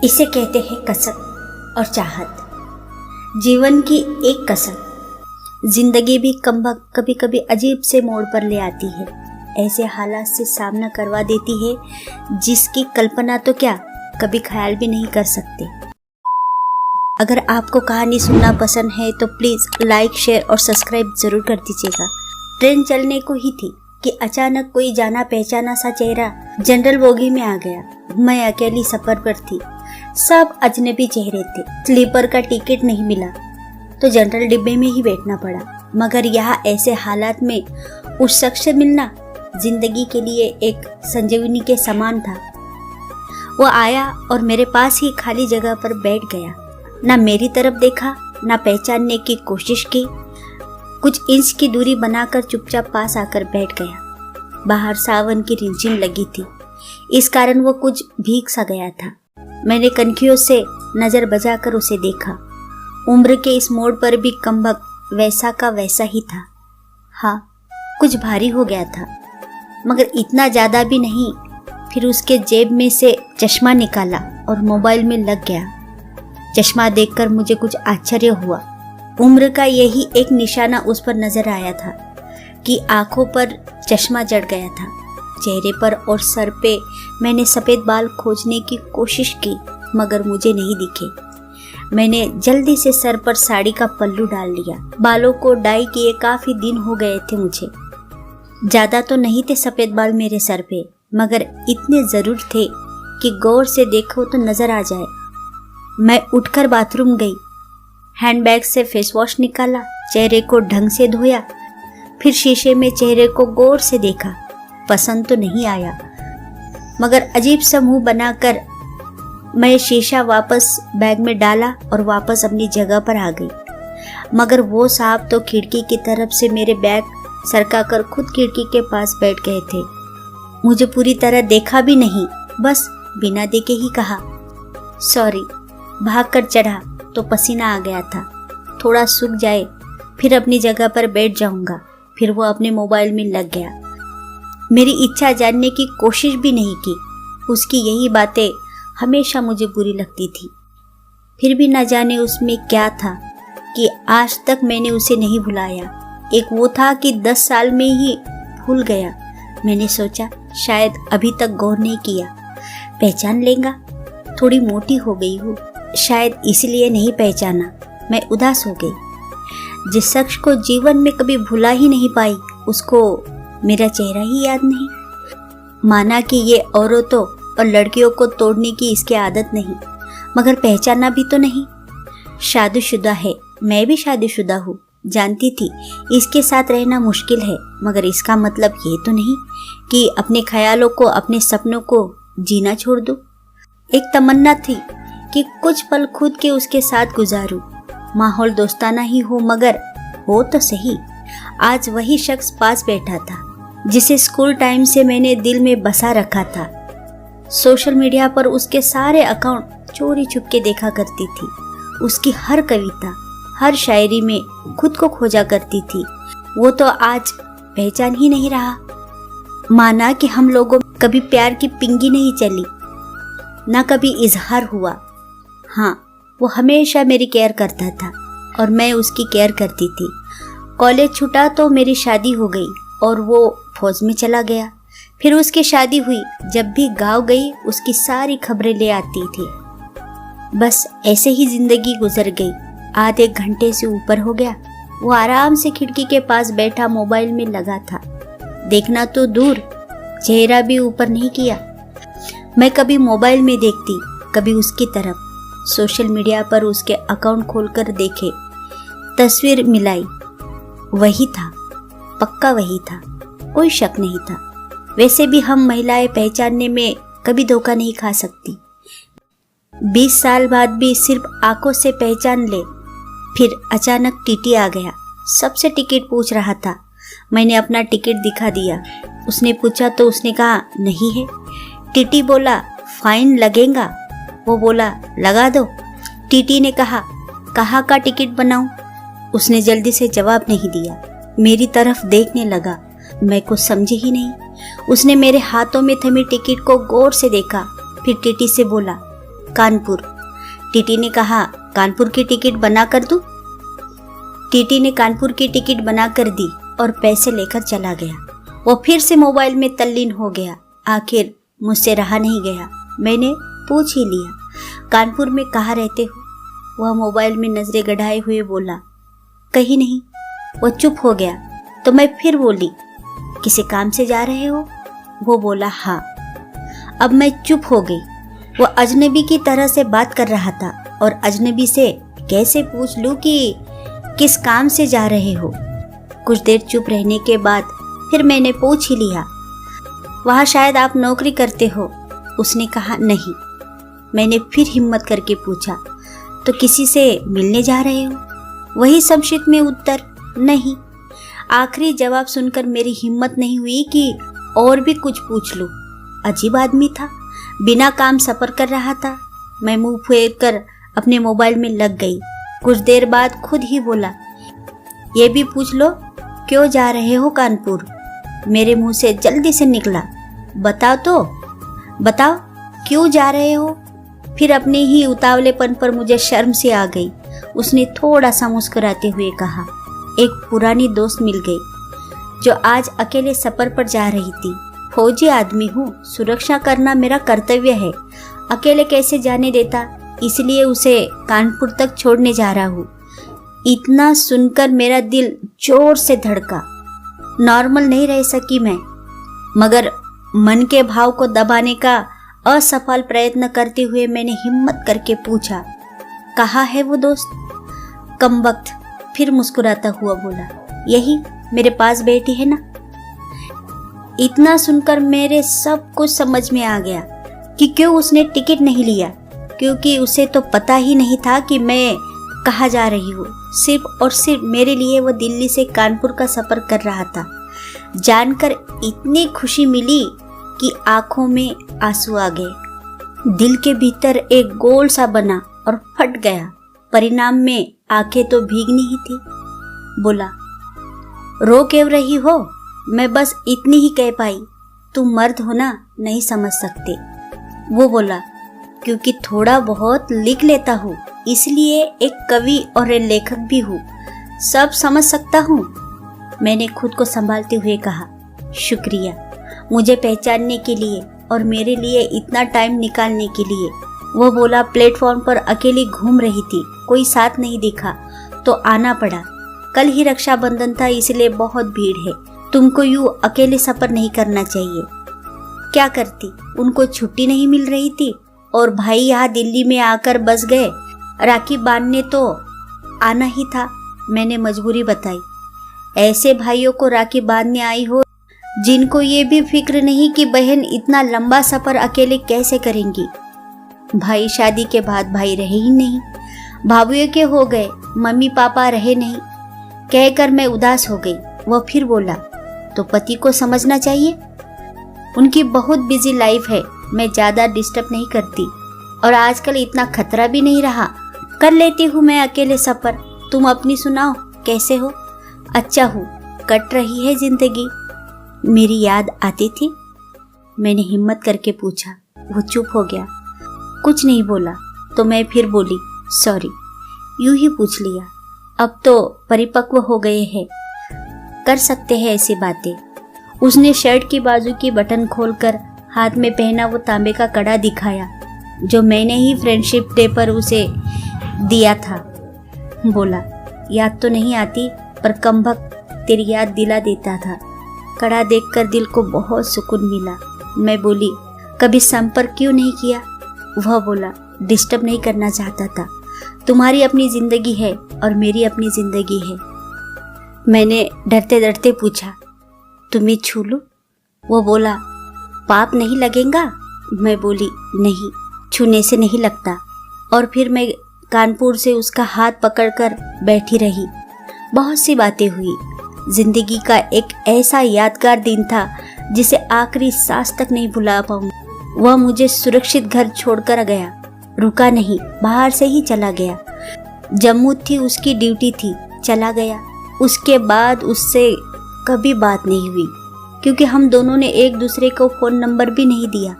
इसे कहते हैं कसक और चाहत। जीवन की एक कसक। जिंदगी भी कमबख्त कभी कभी अजीब से मोड़ पर ले आती है, ऐसे हालात से सामना करवा देती है जिसकी कल्पना तो क्या कभी ख्याल भी नहीं कर सकते। अगर आपको कहानी सुनना पसंद है तो प्लीज़ लाइक, शेयर और सब्सक्राइब ज़रूर कर दीजिएगा। ट्रेन चलने को ही थी कि अचानक कोई जाना पहचाना सा चेहरा जनरल बोगी में आ गया। मैं अकेली सफर पर थी, सब अजनबी चेहरे थे। स्लीपर का टिकट नहीं मिला तो जनरल डिब्बे में ही बैठना पड़ा। मगर यहाँ ऐसे हालात में उस शख्स से मिलना जिंदगी के लिए एक संजीवनी के समान था। वो आया और मेरे पास ही खाली जगह पर बैठ गया। ना मेरी तरफ देखा, ना पहचानने की कोशिश की। कुछ इंच की दूरी बनाकर चुपचाप पास आकर बैठ गया। बाहर सावन की रिमझिम लगी थी, इस कारण वो कुछ भीग सा गया था। मैंने कनखियों से नजर बचाकर उसे देखा। उम्र के इस मोड़ पर भी कमबख्त वैसा का वैसा ही था। हाँ, कुछ भारी हो गया था, मगर इतना ज़्यादा भी नहीं। फिर उसके जेब में से चश्मा निकाला और मोबाइल में लग गया। चश्मा देखकर मुझे कुछ आश्चर्य हुआ। उम्र का यही एक निशाना उस पर नजर आया था कि आंखों पर चश्मा जड़ गया था। चेहरे पर और सर पे मैंने सफ़ेद बाल खोजने की कोशिश की, मगर मुझे नहीं दिखे। मैंने जल्दी से सर पर साड़ी का पल्लू डाल लिया। बालों को डाई किए काफ़ी दिन हो गए थे मुझे। ज़्यादा तो नहीं थे सफ़ेद बाल मेरे सर पे, मगर इतने ज़रूर थे कि गौर से देखो तो नज़र आ जाए। मैं उठकर बाथरूम गई, हैंडबैग से फेस वॉश निकाला, चेहरे को ढंग से धोया, फिर शीशे में चेहरे को गौर से देखा। पसंद तो नहीं आया, मगर अजीब सा मुंह बनाकर मैं शीशा वापस बैग में डाला और वापस अपनी जगह पर आ गई। मगर वो साहब तो खिड़की की तरफ से मेरे बैग सरकाकर खुद खिड़की के पास बैठ गए थे। मुझे पूरी तरह देखा भी नहीं, बस बिना देखे ही कहा सॉरी। भागकर चढ़ा तो पसीना आ गया था। थोड़ा सूख जाए फिर अपनी जगह पर बैठ जाऊंगा। फिर वो अपने मोबाइल में लग गया। मेरी इच्छा जानने की कोशिश भी नहीं की। उसकी यही बातें हमेशा मुझे बुरी लगती थी। फिर भी न जाने उसमें क्या था कि आज तक मैंने उसे नहीं भुलाया। एक वो था कि 10 साल में ही भूल गया। मैंने सोचा शायद अभी तक गौर नहीं किया, पहचान लेगा। थोड़ी मोटी हो गई हूँ, शायद इसलिए नहीं पहचाना। मैं उदास हो गई। जिस शख्स को जीवन में कभी भुला ही नहीं पाई, उसको मेरा चेहरा ही याद नहीं। माना कि ये औरतों और लड़कियों को तोड़ने की इसकी आदत नहीं, मगर पहचाना भी तो नहीं। शादीशुदा है, मैं भी शादीशुदा हूँ। जानती थी इसके साथ रहना मुश्किल है, मगर इसका मतलब ये तो नहीं कि अपने ख्यालों को, अपने सपनों को जीना छोड़ दूँ। एक तमन्ना थी कि कुछ पल खुद के उसके साथ गुजारूं। माहौल दोस्ताना ही हो, मगर हो तो सही। आज वही शख्स पास बैठा था जिसे स्कूल टाइम से मैंने दिल में बसा रखा था। सोशल मीडिया पर उसके सारे अकाउंट चोरी छुपके देखा करती थी। उसकी हर कविता, हर शायरी में खुद को खोजा करती थी। वो तो आज पहचान ही नहीं रहा। माना कि हम लोगों में कभी प्यार की पिंगी नहीं चली, ना कभी इजहार हुआ। हाँ, वो हमेशा मेरी केयर करता था और मैं उसकी केयर करती थी। कॉलेज छूटा तो मेरी शादी हो गई और वो फौज में चला गया। फिर उसकी शादी हुई। जब भी गाँव गई उसकी सारी खबरें ले आती थी। बस ऐसे ही जिंदगी गुजर गई। आधे घंटे से ऊपर हो गया। वो आराम से खिड़की के पास बैठा मोबाइल में लगा था। देखना तो दूर, चेहरा भी ऊपर नहीं किया। मैं कभी मोबाइल में देखती, कभी उसकी तरफ। सोशल मीडिया पर उसके अकाउंट खोलकर देखे, तस्वीर मिलाई। वही था, पक्का वही था, कोई शक नहीं था। वैसे भी हम महिलाएं पहचानने में कभी धोखा नहीं खा सकती। 20 साल बाद भी सिर्फ आंखों से पहचान ले। फिर अचानक टीटी आ गया। सबसे टिकट पूछ रहा था। मैंने अपना टिकट दिखा दिया। उसने पूछा तो उसने कहा नहीं है। टीटी बोला फाइन लगेगा। वो बोला लगा दो। टीटी ने कहा कहाँ का टिकट बनाऊं? उसने जल्दी से जवाब नहीं दिया। मेरी तरफ देखने लगा। मैं कुछ समझी ही नहीं। उसने मेरे हाथों में थमी टिकट को गौर से देखा, फिर टीटी से बोला कानपुर। टीटी ने कहा, कानपुर की टिकट बना कर दूं? टीटी ने कानपुर की टिकट बना कर दी और पैसे लेकर चला गया। वो फिर से मोबाइल में तल्लीन हो गया। आखिर मुझसे रहा नहीं गया, मैंने पूछ ही लिया, कानपुर में कहाँ रहते हो? वह मोबाइल में नजरें गड़ाए हुए बोला, कहीं नहीं। वो चुप हो गया तो मैं फिर बोली, किसी काम से जा रहे हो? वो बोला, हाँ। अब मैं चुप हो गई। वो अजनबी की तरह से बात कर रहा था और अजनबी से कैसे पूछ लूं कि किस काम से जा रहे हो? कुछ देर चुप रहने के बाद फिर मैंने पूछ ही लिया, वहाँ शायद आप नौकरी करते हो? उसने कहा, नहीं। मैंने फिर हिम्मत करके पूछा, तो किसी से मिलने जा रहे हो? वही संक्षिप्त में उत्तर, नहीं। आखिरी जवाब सुनकर मेरी हिम्मत नहीं हुई कि और भी कुछ पूछ लूं। अजीब आदमी था, बिना काम सफर कर रहा था। मैं मुंह फेर कर अपने मोबाइल में लग गई। कुछ देर बाद खुद ही बोला, ये भी पूछ लो, क्यों जा रहे हो कानपुर? मेरे मुंह से जल्दी से निकला, बताओ तो, बताओ क्यों जा रहे हो? फिर अपने ही उतावलेपन पर मुझे शर्म से आ गई। उसने थोड़ा सा मुस्कुराते हुए कहा, एक पुरानी दोस्त मिल गई जो आज अकेले सफर पर जा रही थी। फौजी आदमी हूँ, सुरक्षा करना मेरा कर्तव्य है। अकेले कैसे जाने देता, इसलिए उसे कानपुर तक छोड़ने जा रहा हूँ। इतना सुनकर मेरा दिल जोर से धड़का। नॉर्मल नहीं रह सकी मैं, मगर मन के भाव को दबाने का असफल प्रयत्न करते हुए मैंने हिम्मत करके पूछा, कहाँ है वो दोस्त? कमबख्त फिर मुस्कुराता हुआ बोला, यही मेरे पास बैठी है ना। इतना सुनकर मेरे सब कुछ समझ में आ गया कि क्यों उसने टिकट नहीं लिया, क्योंकि उसे तो पता ही नहीं था कि मैं कहाँ जा रही हूँ। सिर्फ और सिर्फ मेरे लिए वो दिल्ली से कानपुर का सफ़र कर रहा था। जानकर इतनी खुशी मिली कि आंखों में आंसू आ गए। दिल के भीतर एक गोल सा बना और फट गया। परिणाम में आंखें तो भीगनी ही थी। बोला, रो क्यों रही हो? मैं बस इतनी ही कह पाई, तुम मर्द हो ना, नहीं समझ सकते। वो बोला, क्योंकि थोड़ा बहुत लिख लेता हूँ, इसलिए एक कवि और एक लेखक भी हूँ, सब समझ सकता हूँ। मैंने खुद को संभालते हुए कहा, शुक्रिया मुझे पहचानने के लिए और मेरे लिए इतना टाइम निकालने के लिए। वो बोला, प्लेटफॉर्म पर अकेली घूम रही थी, कोई साथ नहीं दिखा तो आना पड़ा। कल ही रक्षाबंधन था, इसलिए बहुत भीड़ है। तुमको यूँ अकेले सफर नहीं करना चाहिए। क्या करती, उनको छुट्टी नहीं मिल रही थी और भाई यहाँ दिल्ली में आकर बस गए। राखी बांधने तो आना ही था, मैंने मजबूरी बताई। ऐसे भाइयों को राखी बांधने आई हो जिनको ये भी फिक्र नहीं कि बहन इतना लंबा सफर अकेले कैसे करेंगी। भाई शादी के बाद भाई रहे ही नहीं, भाभुओं के हो गए, मम्मी पापा रहे नहीं। कहकर मैं उदास हो गई। वह फिर बोला, तो पति को समझना चाहिए, उनकी बहुत बिजी लाइफ है, मैं ज़्यादा डिस्टर्ब नहीं करती और आजकल इतना खतरा भी नहीं रहा, कर लेती हूँ मैं अकेले सफ़र। तुम अपनी सुनाओ, कैसे हो? अच्छा हूँ, कट रही है जिंदगी। मेरी याद आती थी? मैंने हिम्मत करके पूछा। वो चुप हो गया, कुछ नहीं बोला। तो मैं फिर बोली, सॉरी, यूं ही पूछ लिया, अब तो परिपक्व हो गए हैं, कर सकते हैं ऐसी बातें। उसने शर्ट की बाजू की बटन खोलकर हाथ में पहना वो तांबे का कड़ा दिखाया जो मैंने ही फ्रेंडशिप डे पर उसे दिया था। बोला, याद तो नहीं आती पर कमबख्त तेरी याद दिला देता था। कड़ा देखकर दिल को बहुत सुकून मिला। मैं बोली, कभी संपर्क क्यों नहीं किया? वह बोला, डिस्टर्ब नहीं करना चाहता था, तुम्हारी अपनी जिंदगी है और मेरी अपनी जिंदगी है। मैंने डरते डरते पूछा, तुम्हें छू लूं? वो बोला, पाप नहीं लगेगा? मैं बोली, नहीं, छूने से नहीं लगता। और फिर मैं कानपुर से उसका हाथ पकड़कर बैठी रही। बहुत सी बातें हुई। जिंदगी का एक ऐसा यादगार दिन था जिसे आखिरी सांस तक नहीं भुला पाऊँ। वह मुझे सुरक्षित घर छोड़कर गया, रुका नहीं, बाहर से ही चला गया। जम्मू थी उसकी ड्यूटी थी, चला गया। उसके बाद उससे कभी बात नहीं हुई क्योंकि हम दोनों ने एक दूसरे को फ़ोन नंबर भी नहीं दिया।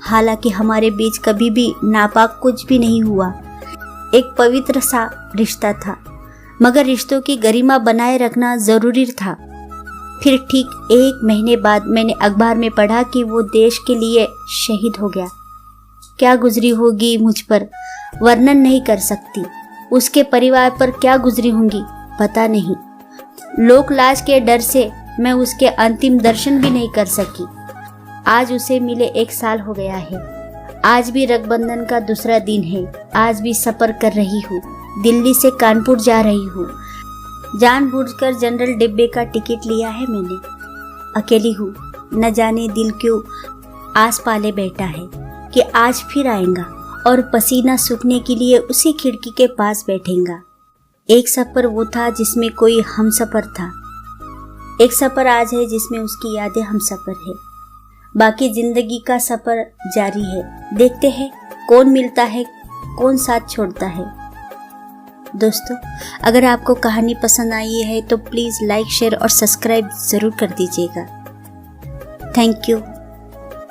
हालांकि हमारे बीच कभी भी नापाक कुछ भी नहीं हुआ। एक पवित्र सा रिश्ता था, मगर रिश्तों की गरिमा बनाए रखना ज़रूरी था। फिर ठीक 1 महीने बाद मैंने अखबार में पढ़ा कि वो देश के लिए शहीद हो गया। क्या गुजरी होगी मुझ पर वर्णन नहीं कर सकती, उसके परिवार पर क्या गुजरी होंगी पता नहीं। लोक लाज के डर से मैं उसके अंतिम दर्शन भी नहीं कर सकी। आज उसे मिले 1 साल हो गया है। आज भी रक्षाबंधन का दूसरा दिन है। आज भी सफ़र कर रही हूँ, दिल्ली से कानपुर जा रही हूँ। जानबूझकर जनरल डिब्बे का टिकट लिया है मैंने। अकेली हूँ, न जाने दिल क्यों आस पाले बैठा है कि आज फिर आएगा और पसीना सूखने के लिए उसी खिड़की के पास बैठेगा। एक सफ़र वो था जिसमें कोई हमसफ़र था, एक सफ़र आज है जिसमें उसकी यादें हमसफ़र है। बाकी ज़िंदगी का सफ़र जारी है। देखते हैं कौन मिलता है, कौन साथ छोड़ता है। दोस्तों, अगर आपको कहानी पसंद आई है तो प्लीज़ लाइक, शेयर और सब्सक्राइब ज़रूर कर दीजिएगा। Thank you.